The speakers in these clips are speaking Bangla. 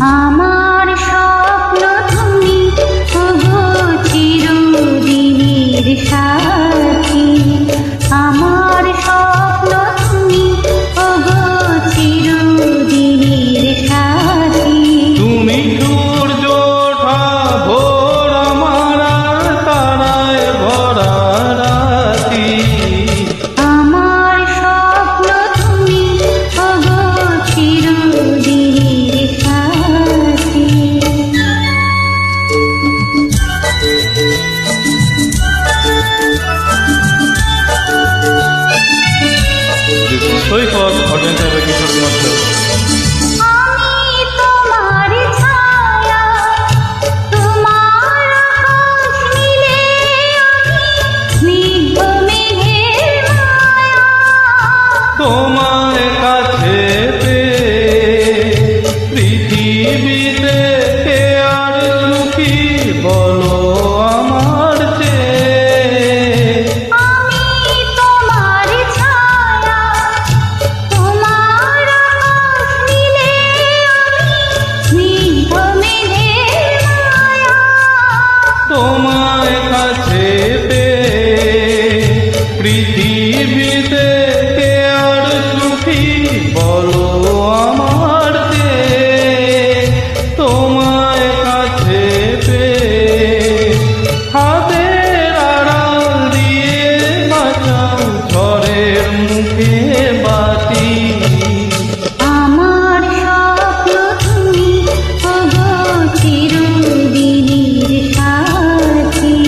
আমার স্বপ্ন তুমি ওগো চিরদিনের সাথী, আমার স্বপ্ন তুমি ওগো চিরদিনের সাথী। তুমি সূর্য ওঠা ভোর আমার আর তারায় ভরা রাতি, আমার স্বপ্ন তুমি ওগো চিরদিনের সাথী। সৈকত অর্জেন্টাইন কিশোর কুমার সেন। আমি তোমার ছায়া, তোমার আকাশ নীলে আমি স্নিগ্ধ মেঘের মায়া। তোমার কাছে পেয়ে পৃথিবীতে কে আর সুখী বলো আমার চেয়ে। আমি তোমার ছায়া, তোমার আকাশ নীলে আমি স্নিগ্ধ মেঘের মায়া। তোমার কাছে পেয়ে পৃথিবীতে কে আর সুখী বলো আমার চেয়ে। তোমার কাছে পেয়ে হাতের আড়াল দিয়ে বাঁচাও ঝড়ের মুখে বাতি। আমার স্বপ্ন তুমি ওগো চিরদিনের সাথী।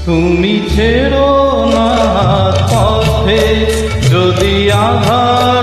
তুমি ছেড়ো না হাত পথে যদি আঘাত